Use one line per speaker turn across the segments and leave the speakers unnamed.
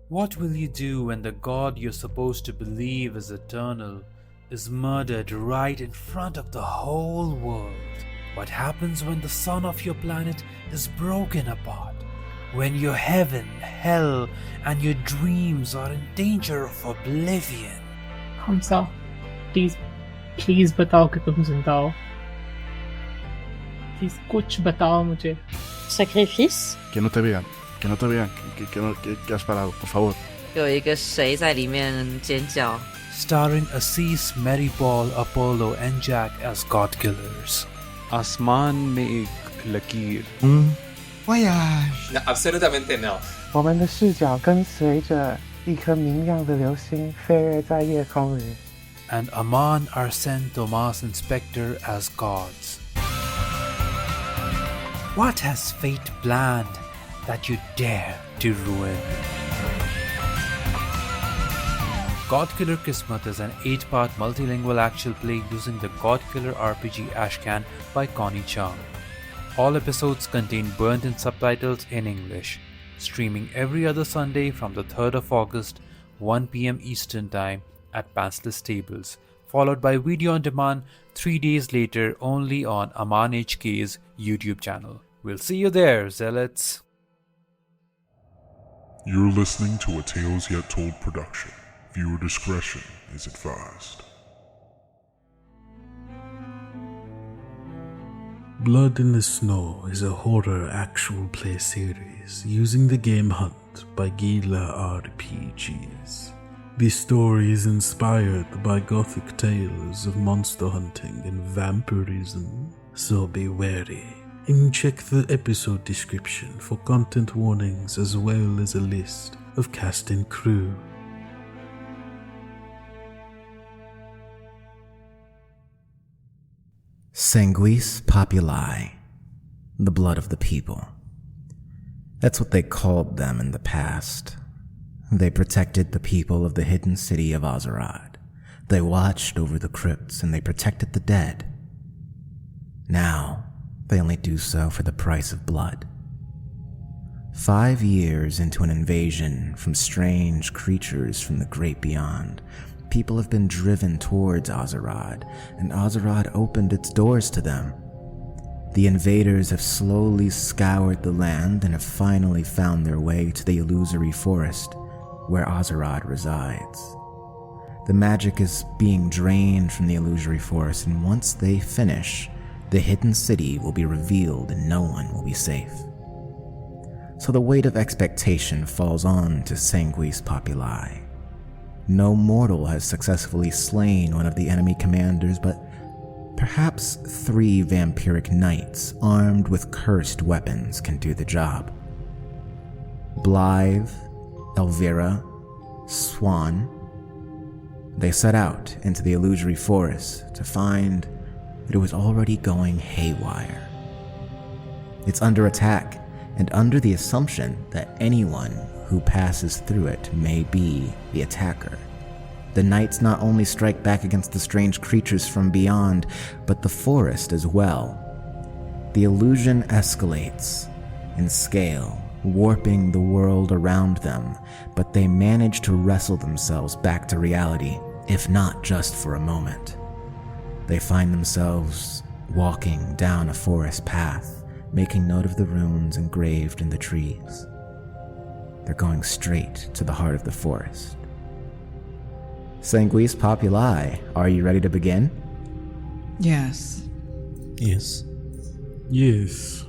What will you do when the god you're supposed to believe is eternal is murdered right in front of the whole world? What happens when the sun of your planet is broken apart? When your heaven, hell, and your dreams are in danger of oblivion?
Hamsa, please बताओ कि तुम जिंदा हो. Please कुछ बताओ मुझे.
Sacrifice?
Que no te vean, que has parado, por favor.
有一个谁在里面尖叫。
Starring Assis, Mary Paul, Apollo, and Jack as god killers.
आसमान में एक लकीर.
No, absolutamente no.
我们的视角跟随着一颗明亮的流星飞跃在夜空里。
And Aman, Arsene, Thomas, and Spectre as gods. What has fate planned that you dare to ruin? God Killer Kismet is an 8-part multilingual actual play using the God Killer RPG Ashcan by Connie Chung. All episodes contain burnt-in subtitles in English, streaming every other Sunday from the 3rd of August, 1 p.m. Eastern Time at Pantsless Tables, followed by video on demand 3 days later only on Aman HK's YouTube channel. We'll see you there, zealots!
You're listening to a Tales Yet Told production. Viewer discretion is advised.
Blood in the Snow is a horror actual play series using the game Hunt by Gila RPGs. The story is inspired by gothic tales of monster hunting and vampirism, so be wary and check the episode description for content warnings as well as a list of cast and crew.
Sanguis Populi, the blood of the people. That's what they called them in the past. They protected the people of the hidden city of Ozerod. They watched over the crypts and they protected the dead. Now, they only do so for the price of blood. 5 years into an invasion from strange creatures from the great beyond, people have been driven towards Ozerod, and Ozerod opened its doors to them. The invaders have slowly scoured the land and have finally found their way to the Illusory Forest, where Ozerod resides. The magic is being drained from the Illusory Forest, and once they finish, the hidden city will be revealed and no one will be safe. So the weight of expectation falls on to Sanguis Populi. No mortal has successfully slain one of the enemy commanders, but perhaps 3 vampiric knights armed with cursed weapons can do the job. Blythe, Elvira, Swan. They set out into the Illusory Forest to find that it was already going haywire. It's under attack, and under the assumption that anyone who passes through it may be the attacker. The knights not only strike back against the strange creatures from beyond, but the forest as well. The illusion escalates in scale, warping the world around them, but they manage to wrestle themselves back to reality, if not just for a moment. They find themselves walking down a forest path, making note of the runes engraved in the trees. They're going straight to the heart of the forest. Sanguis Populi, are you ready to begin?
Yes.
Yes. Yes.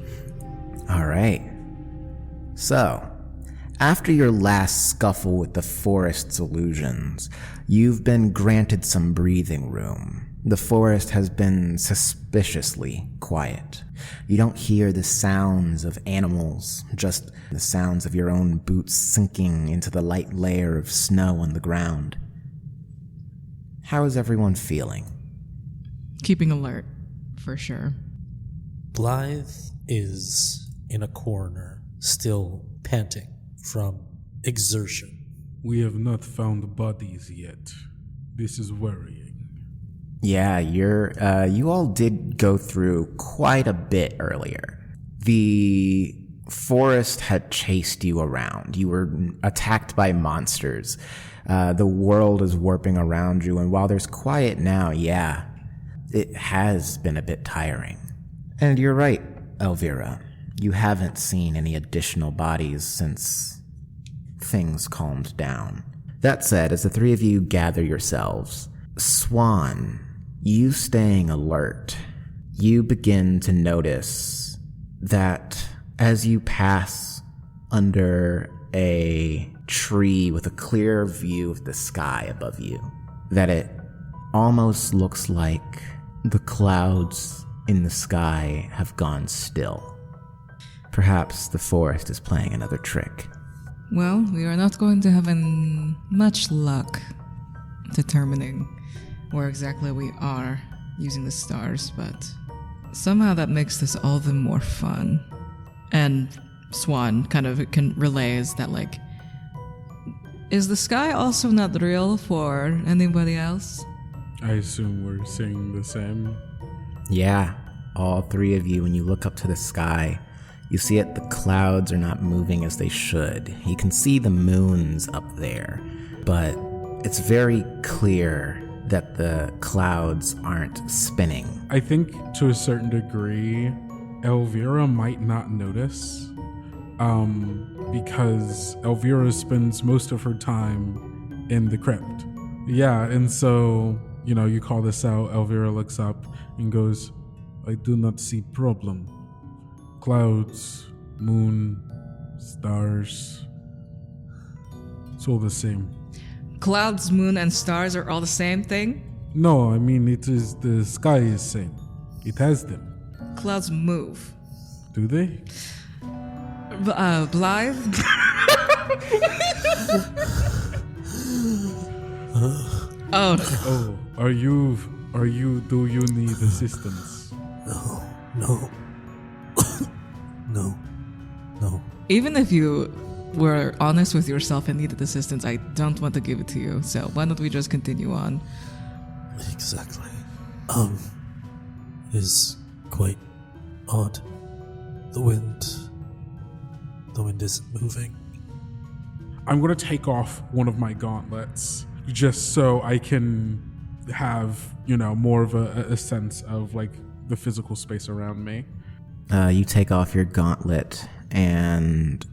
All right. So, after your last scuffle with the forest's illusions, you've been granted some breathing room. The forest has been suspiciously quiet. You don't hear the sounds of animals, just the sounds of your own boots sinking into the light layer of snow on the ground. How is everyone feeling?
Keeping alert, for sure.
Blythe is in a corner, still panting from exertion.
We have not found the bodies yet. This is worrying.
Yeah, you all did go through quite a bit earlier. The forest had chased you around. You were attacked by monsters. The world is warping around you, and while there's quiet now, yeah, it has been a bit tiring. And you're right, Elvira. You haven't seen any additional bodies since things calmed down. That said, as the three of you gather yourselves, Swan, you staying alert, you begin to notice that as you pass under a tree with a clear view of the sky above you, that it almost looks like the clouds in the sky have gone still. Perhaps the forest is playing another trick.
Well, we are not going to have much luck determining where exactly we are using the stars, but somehow that makes this all the more fun. And Swan kind of can relays that, like, is the sky also not real for anybody else?
I assume we're saying the same.
Yeah, all three of you, when you look up to the sky, you see it, the clouds are not moving as they should. You can see the moons up there, but it's very clear that the clouds aren't spinning.
I think to a certain degree, Elvira might not notice, because Elvira spends most of her time in the crypt. Yeah, and so, you call this out, Elvira looks up and goes, I do not see problem. Clouds, moon, stars, it's all the same.
Clouds, moon, and stars are all the same thing?
No, I mean, the sky is same. It has them.
Clouds move.
Do they?
Blythe?
Oh, do you need assistance?
No. No.
Even if you were honest with yourself and needed assistance, I don't want to give it to you, so why don't we just continue on?
Exactly. Is quite odd. The wind isn't moving.
I'm going to take off one of my gauntlets just so I can have, more of a sense of, like, the physical space around me.
You take off your gauntlet and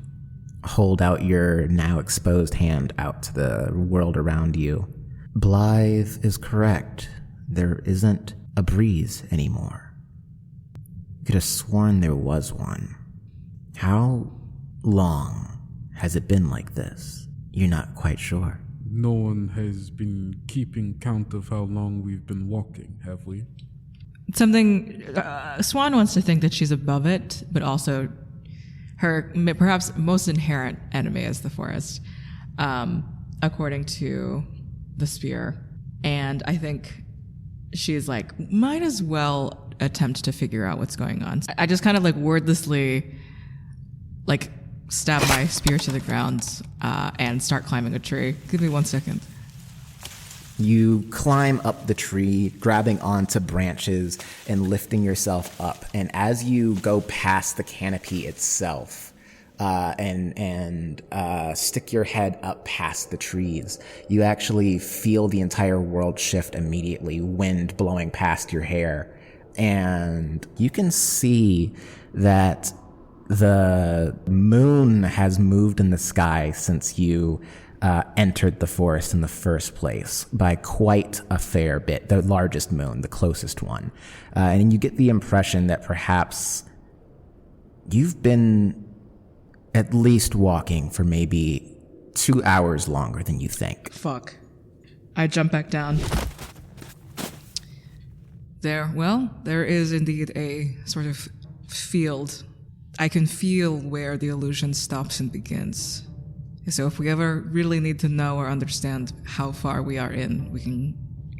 hold out your now exposed hand out to the world around you. Blythe is correct. There isn't a breeze anymore. You could have sworn there was one. How long has it been like this? You're not quite sure.
No one has been keeping count of how long we've been walking, have we?
Something, Swan wants to think that she's above it, but also her perhaps most inherent enemy is the forest, according to the spear. And I think she's like, might as well attempt to figure out what's going on. I just kind of like wordlessly like stab my spear to the ground and start climbing a tree. Give me 1 second.
You climb up the tree, grabbing onto branches and lifting yourself up. And as you go past the canopy itself and stick your head up past the trees, you actually feel the entire world shift immediately, wind blowing past your hair. And you can see that the moon has moved in the sky since you entered the forest in the first place by quite a fair bit, the largest moon, the closest one. And you get the impression that perhaps you've been at least walking for maybe 2 hours longer than you think.
Fuck. I jump back down. There is indeed a sort of field. I can feel where the illusion stops and begins. So if we ever really need to know or understand how far we are in, we can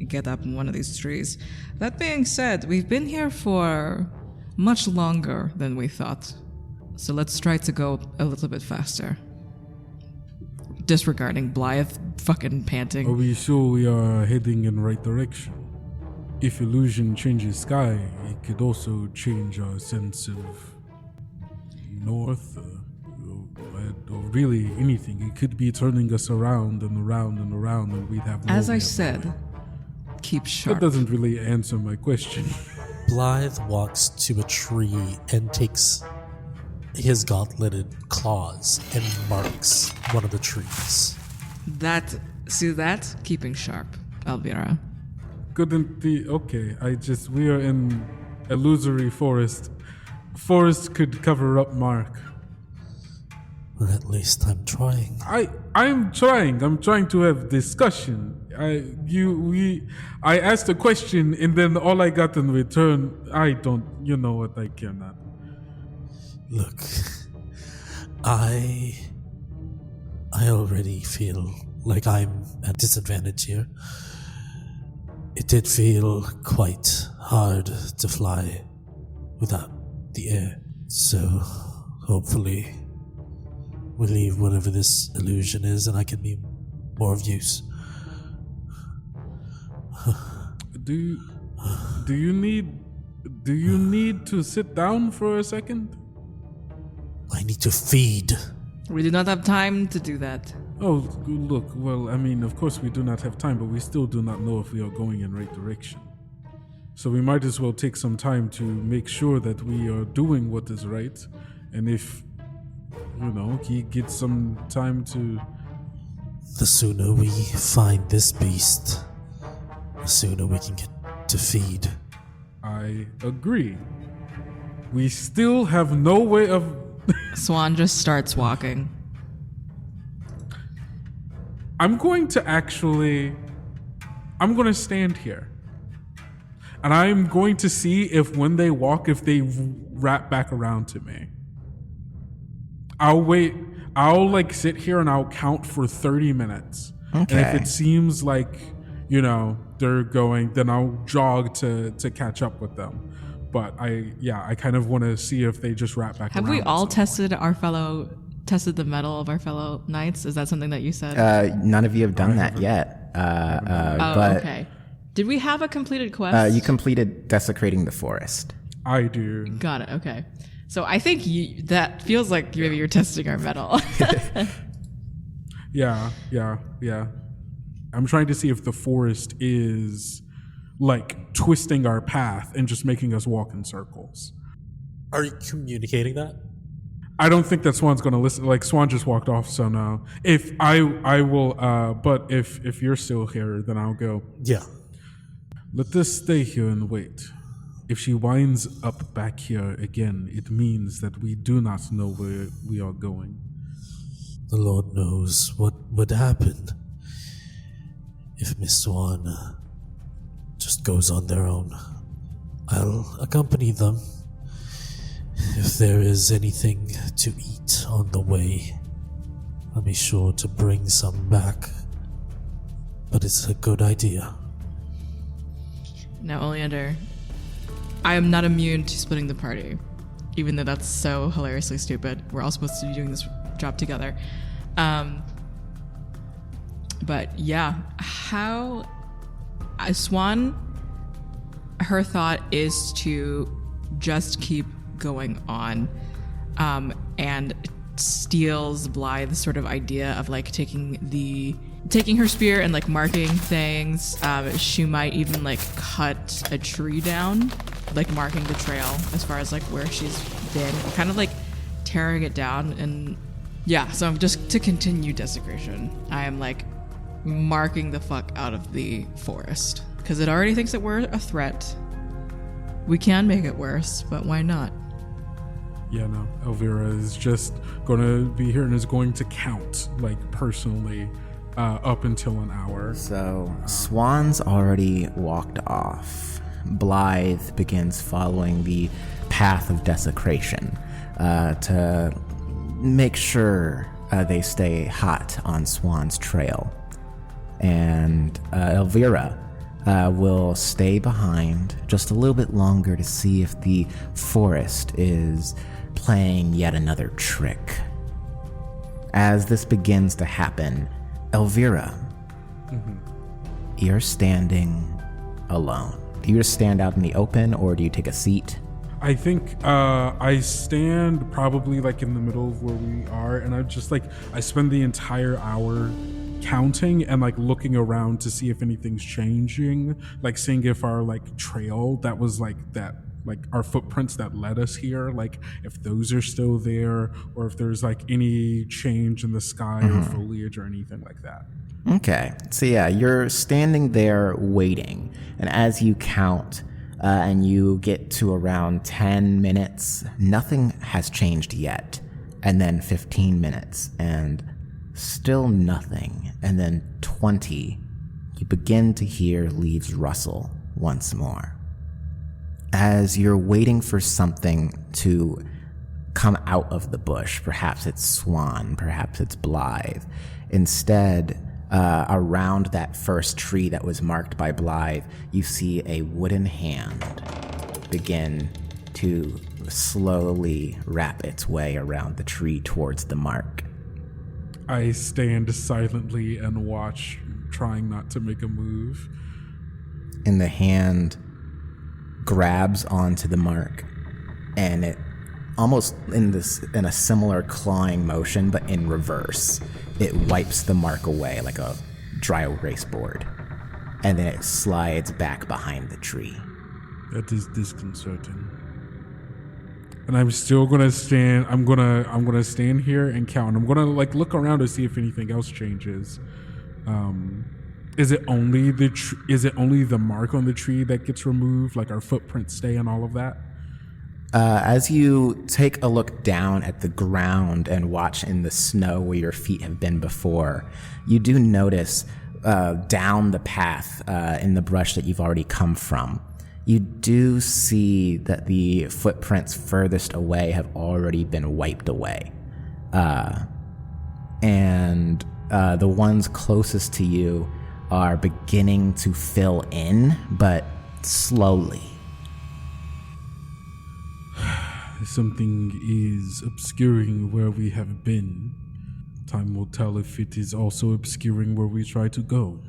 get up in one of these trees. That being said, we've been here for much longer than we thought. So let's try to go a little bit faster. Disregarding Blythe fucking panting.
Are we sure we are heading in the right direction? If illusion changes sky, it could also change our sense of north, or really anything. It could be turning us around and around and around, and we'd have no
As
way
I
of
said,
knowing.
keep sharp.
That doesn't really answer my question.
Blythe walks to a tree and takes his gauntleted claws and marks one of the trees.
See that? Keeping sharp, Elvira.
Couldn't be okay. We are in Illusory Forest. Forest could cover up Mark.
Or at least I'm trying.
I'm trying. I'm trying to have discussion. I asked a question and then all I got in return, I don't. You know what? I cannot.
Look, I already feel like I'm at disadvantage here. It did feel quite hard to fly without the air. So, hopefully, we leave whatever this illusion is and I can be more of use.
Do you need to sit down for a second?
I need to feed.
We do not have time to do that.
Oh, look, well, I mean, of course we do not have time, but we still do not know if we are going in the right direction. So we might as well take some time to make sure that we are doing what is right. And if, he gets some time to...
The sooner we find this beast, the sooner we can get to feed.
I agree. We still have no way of...
Swan just starts walking.
I'm going to stand here. And I'm going to see if when they walk, if they wrap back around to me. I'll wait. I'll sit here and I'll count for 30 minutes.
Okay.
And if it seems like, they're going, then I'll jog to catch up with them. But I kind of want to see if they just wrap back around.
Have we all tested the metal of our fellow knights? Is that something that you said?
None of you have done that yet. But
okay. Did we have a completed quest?
You completed desecrating the forest.
I do.
Got it. Okay. So I think that feels like maybe you're testing our metal.
Yeah. I'm trying to see if the forest is twisting our path and just making us walk in circles.
Are you communicating that?
I don't think that Swan's going to listen. Swan just walked off, so no. If I will, but if you're still here, then I'll go.
Yeah.
Let us stay here and wait. If she winds up back here again, it means that we do not know where we are going.
The Lord knows what would happen if Miss Swan just goes on their own. I'll accompany them. If there is anything to eat on the way, I'll be sure to bring some back. But it's a good idea.
Now, Oleander, I am not immune to splitting the party, even though that's so hilariously stupid. We're all supposed to be doing this job together. But yeah, Swan, her thought is to just keep going on, and steals Blythe's sort of idea of taking her spear and marking things. She might even cut a tree down, marking the trail as far as where she's been, kind of tearing it down. And yeah, so just to continue desecration, I am marking the fuck out of the forest because it already thinks that we're a threat. We can make it worse, but why not?
Yeah, no. Elvira is just going to be here and is going to count, personally, up until an hour.
So, Swan's already walked off. Blythe begins following the path of desecration to make sure they stay hot on Swan's trail. And Elvira will stay behind just a little bit longer to see if the forest is playing yet another trick. As this begins to happen, Elvira, you're standing alone. Do you just stand out in the open, or do you take a seat?
I think I stand probably like in the middle of where we are, and I spend the entire hour counting and like looking around to see if anything's changing, like seeing if our like trail that was like that, like our footprints that led us here, like if those are still there, or if there's like any change in the sky or foliage or anything like that.
Okay, so yeah, you're standing there waiting, and as you count and you get to around 10 minutes, nothing has changed yet, and then 15 minutes, and still nothing, and then 20, you begin to hear leaves rustle once more. As you're waiting for something to come out of the bush, perhaps it's Swan, perhaps it's Blythe, instead, around that first tree that was marked by Blythe, you see a wooden hand begin to slowly wrap its way around the tree towards the mark.
I stand silently and watch, trying not to make a move.
And the hand grabs onto the mark, and it almost in a similar clawing motion, but in reverse, it wipes the mark away like a dry erase board, and then it slides back behind the tree.
That is disconcerting. And I'm still gonna stand. I'm gonna stand here and count. I'm gonna like look around to see if anything else changes. Is it only the mark on the tree that gets removed? Like our footprints stay and all of that?
As you take a look down at the ground and watch in the snow where your feet have been before, you do notice down the path in the brush that you've already come from, you do see that the footprints furthest away have already been wiped away. And the ones closest to you are beginning to fill in, but slowly.
Something is obscuring where we have been. Time will tell if it is also obscuring where we try to go.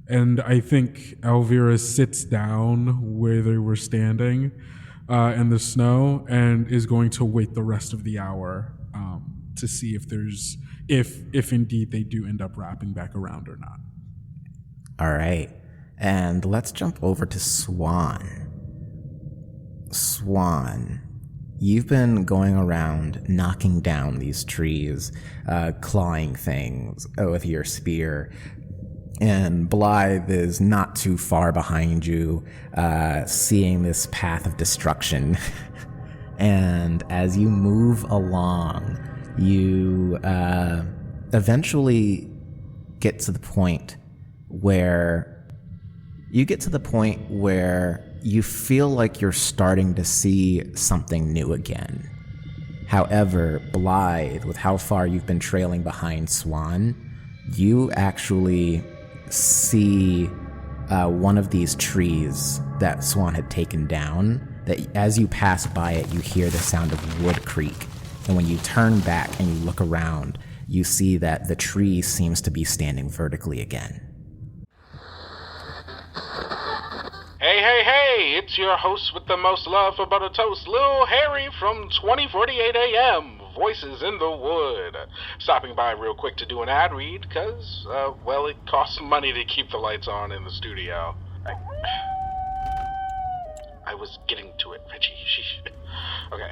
And I think Elvira sits down where they were standing in the snow and is going to wait the rest of the hour to see if indeed they do end up wrapping back around or not.
All right. And let's jump over to Swan. Swan, you've been going around knocking down these trees, clawing things with your spear. And Blythe is not too far behind you, seeing this path of destruction. And as you move along, you eventually get to the point where you feel like you're starting to see something new again. However, Blythe, with how far you've been trailing behind Swan, you actually see one of these trees that Swan had taken down, that as you pass by it, you hear the sound of wood creak. And when you turn back and you look around, you see that the tree seems to be standing vertically again.
Hey, it's your host with the most love for butter toast, Lil Harry from 2048 AM, Voices in the Wood. Stopping by real quick to do an ad read, because, it costs money to keep the lights on in the studio. I was getting to it, Reggie. Okay,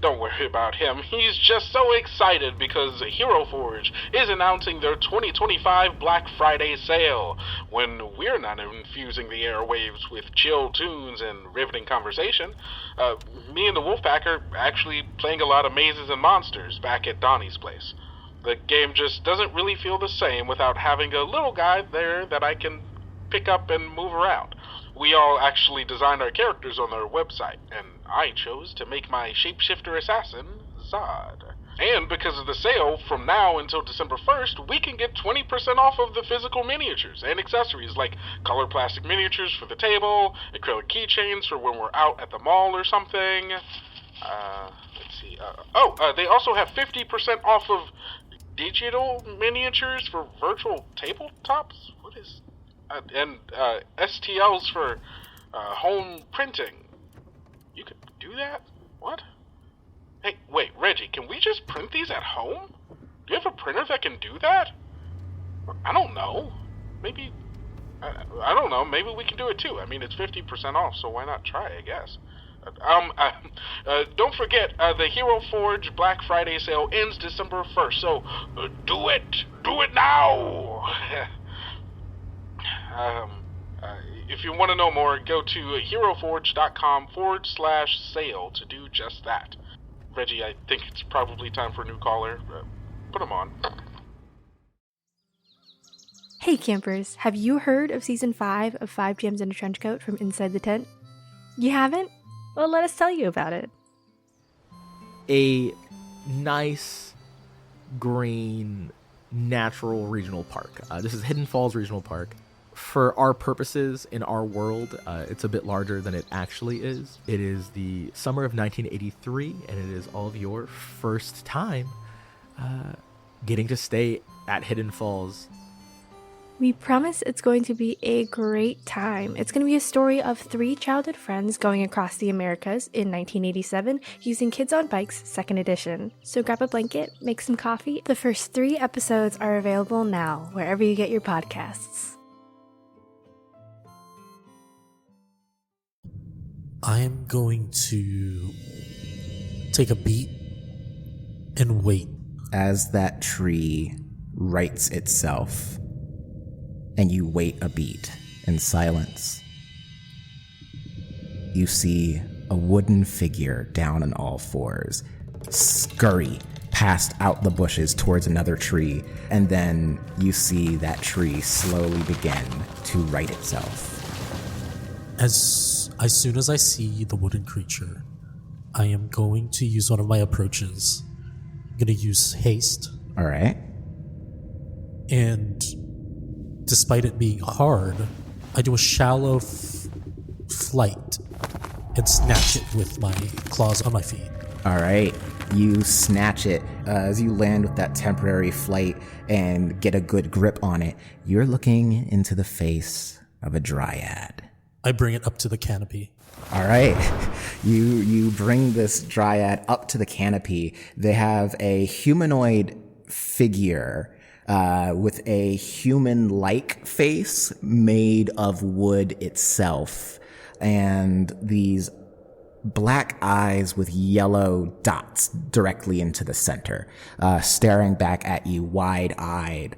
don't worry about him. He's just so excited because Hero Forge is announcing their 2025 Black Friday sale. When we're not infusing the airwaves with chill tunes and riveting conversation, me and the Wolfpack are actually playing a lot of Mazes and Monsters back at Donnie's place. The game just doesn't really feel the same without having a little guy there that I can pick up and move around. We all actually designed our characters on their website, and I chose to make my shapeshifter assassin, Zod. And because of the sale, from now until December 1st, we can get 20% off of the physical miniatures and accessories like color plastic miniatures for the table, acrylic keychains for when we're out at the mall or something. Let's see. They also have 50% off of digital miniatures for virtual tabletops? What is... and STLs for home printing. You could do that? What? Hey, wait, Reggie, can we just print these at home? Do you have a printer that can do that? I don't know. Maybe... I don't know. Maybe we can do it too. I mean, it's 50% off, so why not try, I guess. Don't forget, the Hero Forge Black Friday sale ends December 1st, so do it! Do it now! If you want to know more, go to heroforge.com/sale to do just that. Reggie, I think it's probably time for a new caller. Put him on.
Hey campers, have you heard of Season 5 of 5 Gems in a Trench Coat from Inside the Tent? You haven't? Well, let us tell you about it.
A nice, green, natural regional park. This is Hidden Falls Regional Park. For our purposes, in our world, it's a bit larger than it actually is. It is the summer of 1983, and it is all of your first time getting to stay at Hidden Falls.
We promise it's going to be a great time. It's going to be a story of 3 childhood friends going across the Americas in 1987 using Kids on Bikes 2nd edition. So grab a blanket, make some coffee. The first 3 episodes are available now, wherever you get your podcasts.
I am going to take a beat and wait.
As that tree rights itself, and you wait a beat in silence, you see a wooden figure down on all fours scurry past out the bushes towards another tree, and then you see that tree slowly begin to right itself.
As soon as I see the wooden creature, I am going to use one of my approaches. I'm going to use haste.
All right.
And despite it being hard, I do a shallow flight and snatch it with my claws on my feet.
All right. You snatch it as you land with that temporary flight and get a good grip on it. You're looking into the face of a dryad.
I bring it up to the canopy.
All right. You bring this dryad up to the canopy. They have a humanoid figure with a human-like face made of wood itself, and these black eyes with yellow dots directly into the center, staring back at you wide-eyed,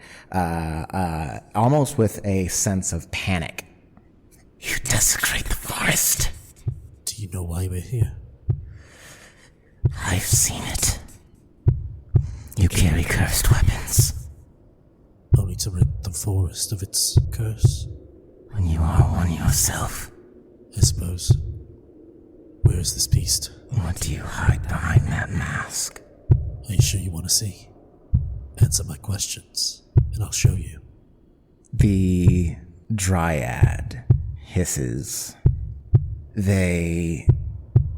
almost with a sense of panic. You desecrate the forest.
Do you know why we're here?
I've seen it. You carry cursed weapons.
Only to rid the forest of its curse.
When you are one yourself.
I suppose. Where is this beast?
What do you hide behind that mask?
Are you sure you want to see? Answer my questions, and I'll show you.
The dryad hisses. They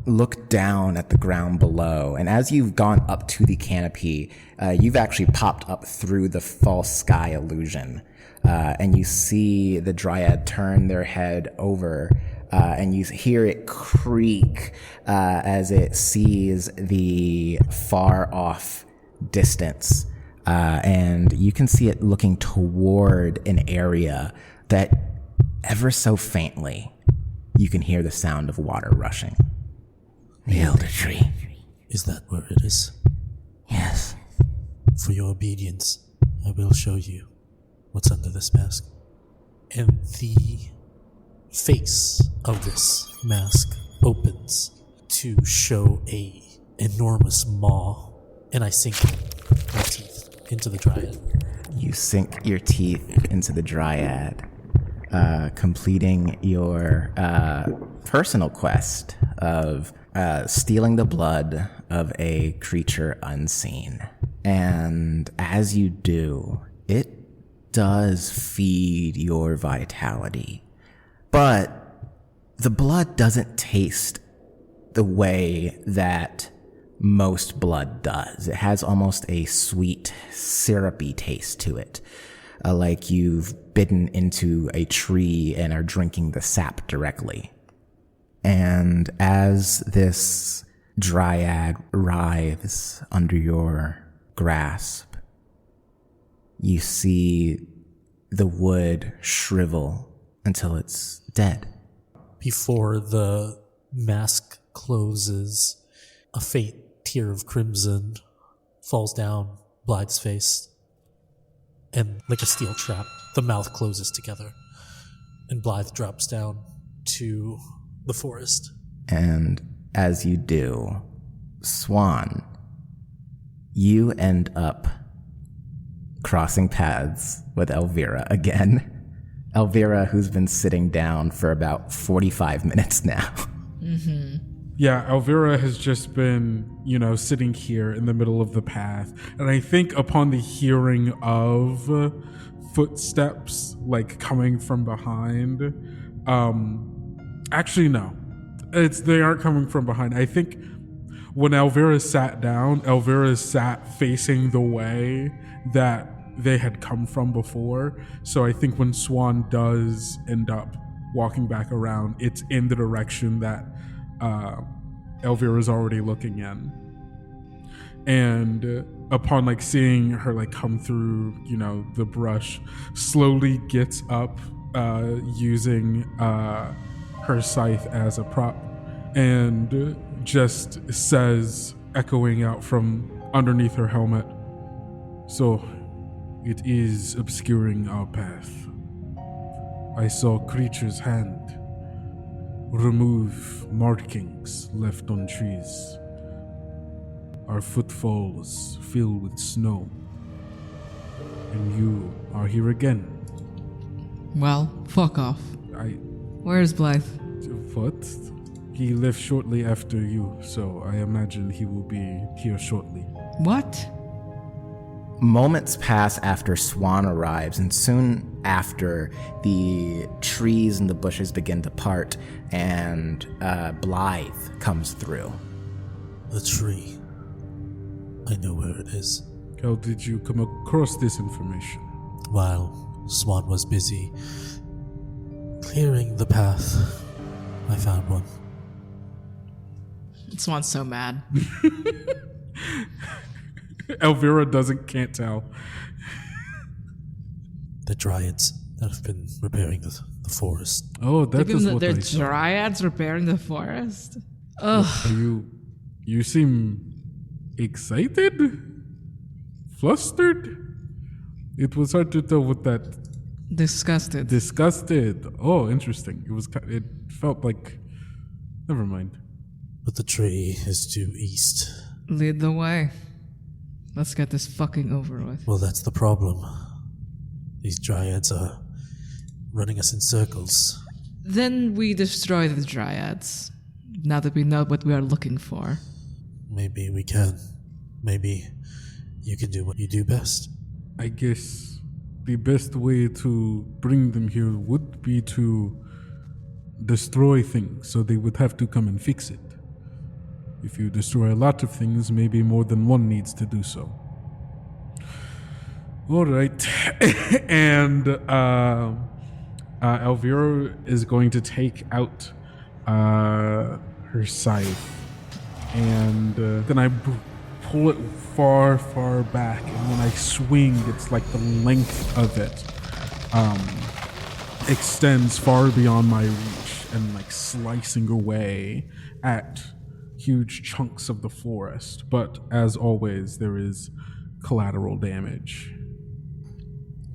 look down at the ground below, and as you've gone up to the canopy, you've actually popped up through the false sky illusion, and you see the dryad turn their head over, and you hear it creak as it sees the far off distance, and you can see it looking toward an area that ever so faintly you can hear the sound of water rushing. The elder tree.
Is that where it is?
Yes.
For your obedience, I will show you what's under this mask. And the face of this mask opens to show a enormous maw, and I sink my teeth into the dryad.
You sink your teeth into the dryad, completing your personal quest of stealing the blood of a creature unseen. And as you do, it does feed your vitality. But the blood doesn't taste the way that most blood does. It has almost a sweet, syrupy taste to it. Like you've bitten into a tree and are drinking the sap directly. And as this dryad writhes under your grasp, you see the wood shrivel until it's dead.
Before the mask closes, a faint tear of crimson falls down Blythe's face, and like a steel trap, the mouth closes together, and Blythe drops down to the forest.
And as you do, Swan, you end up crossing paths with Elvira again. Elvira, who's been sitting down for about 45 minutes now.
Mm-hmm.
Yeah, Elvira has just been, sitting here in the middle of the path. And I think upon the hearing of footsteps, like, coming from behind, actually, no. They aren't coming from behind. I think when Elvira sat down, Elvira sat facing the way that they had come from before. So I think when Swan does end up walking back around, it's in the direction that Elvira's already looking in. And upon seeing her come through, the brush, slowly gets up using her scythe as a prop, and just says, echoing out from underneath her helmet, "So it is obscuring our path. I saw creature's hand remove markings left on trees. Our footfalls fill with snow. And you are here again."
Well, fuck off. Where's Blythe?
What? He left shortly after you, so I imagine he will be here shortly.
What?
Moments pass after Swan arrives, and soon after, the trees and the bushes begin to part, and Blythe comes through.
The tree. I know where it is.
How did you come across this information?
While Swan was busy clearing the path, I found one.
Swan's so mad.
Elvira can't tell.
The dryads that have been repairing the forest.
Oh, that is what
they're
I saw.
dryads repairing the forest? Ugh.
You seem excited? Flustered? It was hard to tell what that...
Disgusted.
Disgusted. Oh, interesting. It felt like... Never mind.
But the tree is due east.
Lead the way. Let's get this fucking over with.
Well, that's the problem. These dryads are running us in circles.
Then we destroy the dryads. Now that we know what we are looking for.
Maybe we can. Maybe you can do what you do best.
I guess the best way to bring them here would be to destroy things, so they would have to come and fix it. If you destroy a lot of things, maybe more than one needs to do so. All right. And Elvira is going to take out her scythe. And then I pull it far, far back. And when I swing, it's like the length of it extends far beyond my reach and slicing away at huge chunks of the forest. But as always, there is collateral damage.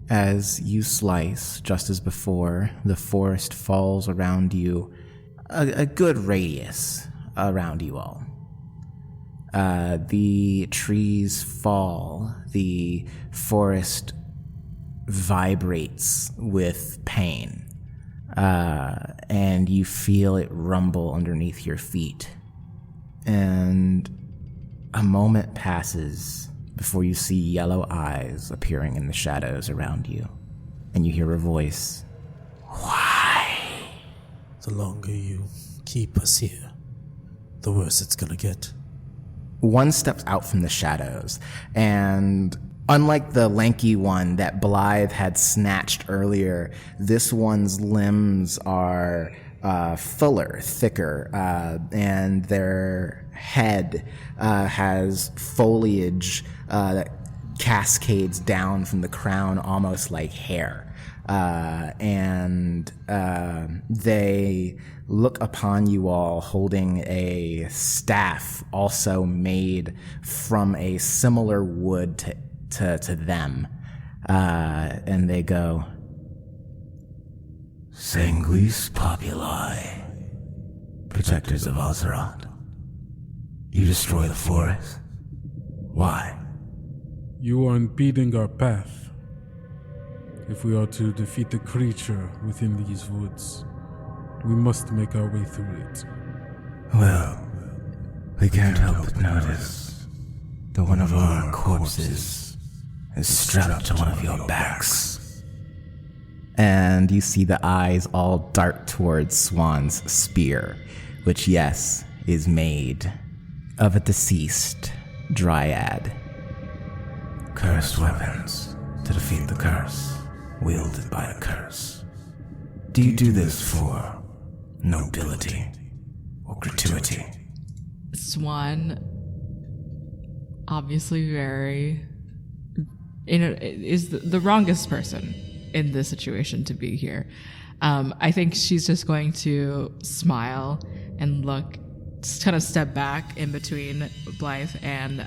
As you slice, just as before, the forest falls around you, a good radius around you all. The trees fall, the forest vibrates with pain, and you feel it rumble underneath your feet. And a moment passes before you see yellow eyes appearing in the shadows around you, and you hear a voice. Why?
The longer you keep us here, the worse it's gonna get.
One steps out from the shadows, and unlike the lanky one that Blythe had snatched earlier, this one's limbs are fuller, thicker, and their head has foliage that cascades down from the crown almost like hair. And they look upon you all holding a staff also made from a similar wood to them. And they go,
Sanguis Populi, protectors of Azeroth. You destroy the forest. Why?
You are impeding our path. If we are to defeat the creature within these woods, we must make our way through it.
Well, we can't help but notice that one of our corpses is strapped to one of your backs.
And you see the eyes all dart towards Swan's spear, which, yes, is made of a deceased dryad.
Cursed weapons to defeat the curse, wielded by the curse. Do you do this for nobility or gratuity?
Swan, obviously is the wrongest person in this situation to be here. I think she's just going to smile and look, just kind of step back in between Blythe and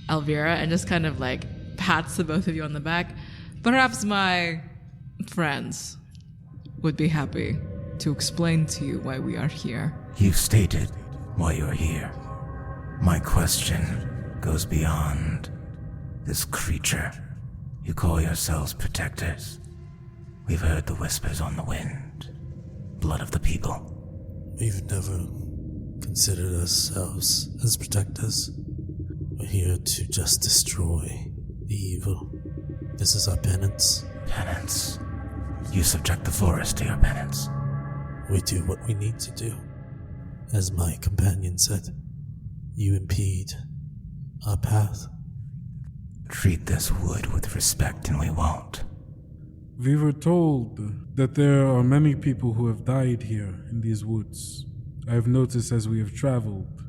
Elvira and just kind of like pats the both of you on the back. Perhaps my friends would be happy to explain to you why we are here.
You've stated why you're here. My question goes beyond this creature. You call yourselves protectors. We've heard the whispers on the wind. Blood of the people.
We've never considered ourselves as protectors. We're here to just destroy the evil. This is our penance.
Penance? You subject the forest to your penance.
We do what we need to do. As my companion said, you impede our path.
Treat this wood with respect and we won't.
We were told that there are many people who have died here in these woods. I have noticed as we have traveled,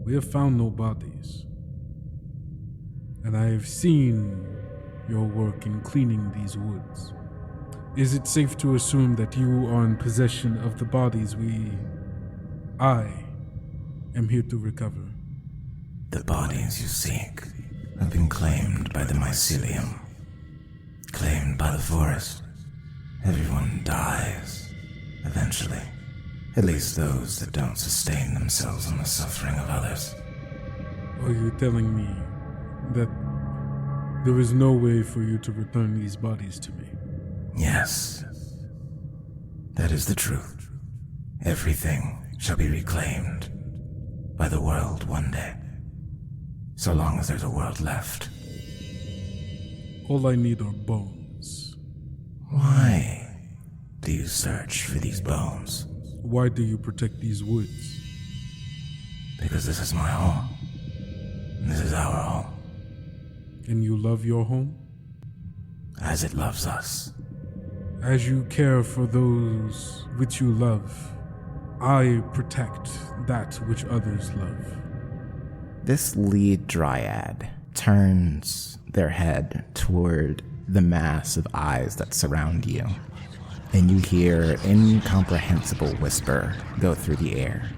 we have found no bodies. And I have seen your work in cleaning these woods. Is it safe to assume that you are in possession of the bodies I am here to recover?
The bodies you seek have been claimed by the mycelium, claimed by the forest. Everyone dies, eventually. At least those that don't sustain themselves on the suffering of others.
Are you telling me that there is no way for you to return these bodies to me?
Yes. That is the truth. Everything shall be reclaimed by the world one day. So long as there's a world left.
All I need are bones.
Why do you search for these bones?
Why do you protect these woods?
Because this is my home. This is our home.
And you love your home?
As it loves us.
As you care for those which you love, I protect that which others love.
This lead dryad turns their head toward the mass of eyes that surround you, and you hear incomprehensible whisper go through the air.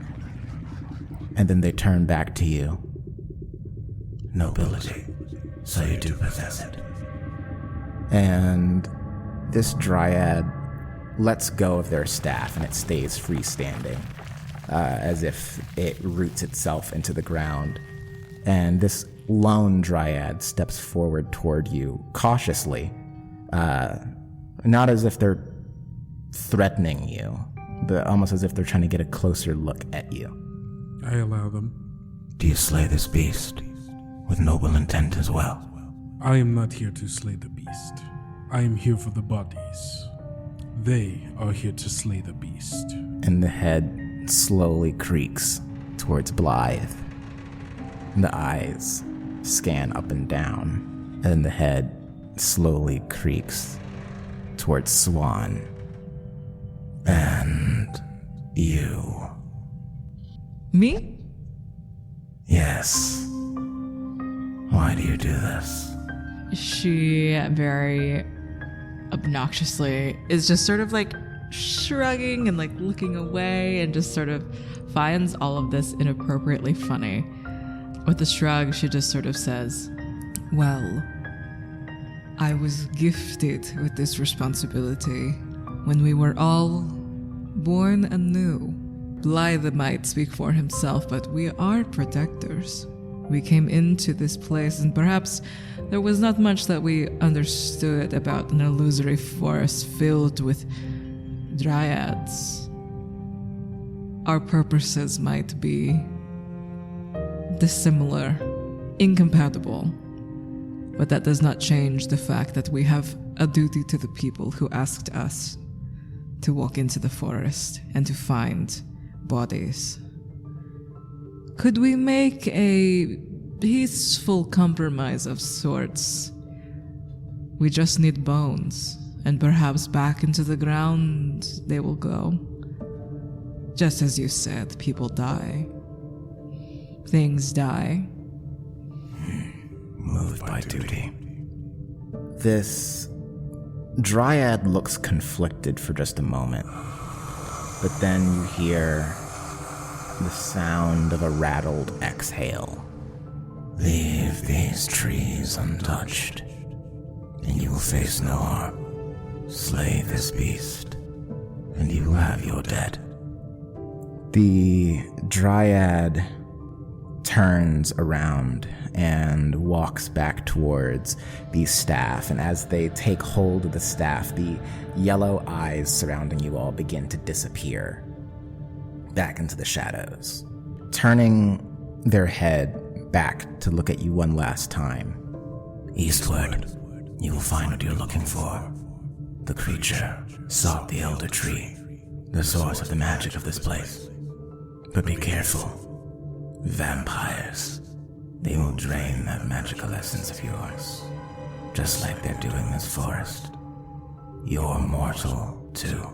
And then they turn back to you.
Nobility. So you do possess it.
And this dryad lets go of their staff and it stays freestanding, as if it roots itself into the ground. And this lone dryad steps forward toward you cautiously, not as if they're threatening you, but almost as if they're trying to get a closer look at you.
I allow them.
Do you slay this beast with noble intent as well?
I am not here to slay the beast. I am here for the bodies. They are here to slay the beast.
And the head slowly creaks towards Blythe. And the eyes scan up and down. And the head slowly creaks towards Swan.
And you.
Me?
Yes. Why do you do this?
She very obnoxiously is just sort of like shrugging and like looking away and just sort of finds all of this inappropriately funny. With a shrug, she just sort of says, "Well, I was gifted with this responsibility when we were all born anew. Blythe might speak for himself, but we are protectors. We came into this place, and perhaps there was not much that we understood about an illusory forest filled with dryads. Our purposes might be dissimilar, incompatible, but that does not change the fact that we have a duty to the people who asked us to walk into the forest and to find bodies. Could we make a peaceful compromise of sorts? We just need bones, and perhaps back into the ground they will go. Just as you said, people die. Things die."
Moved by duty. This dryad looks conflicted for just a moment, but then you hear the sound of a rattled exhale.
Leave these trees untouched, and you will face no harm. Slay this beast, and you will have your dead.
The dryad turns around and walks back towards the staff, and as they take hold of the staff, the yellow eyes surrounding you all begin to disappear back into the shadows. Turning their head back to look at you one last time.
Eastward, you will find what you're looking for. The creature sought the elder tree, the source of the magic of this place. But be careful. Vampires. They will drain that magical essence of yours, just like they're doing this forest. You're mortal, too.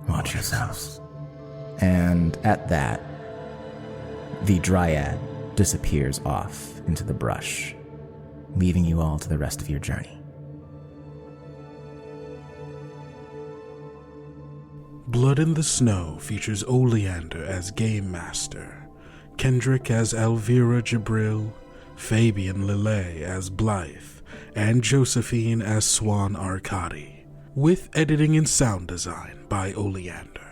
Watch yourselves.
And at that, the dryad disappears off into the brush, leaving you all to the rest of your journey.
Blood in the Snow features Oleander as Game Master, Kendrick as Elvira Jabril, Fabian Lillet as Blythe, and Josephine as Swan Arcadi, with editing and sound design by Oleander.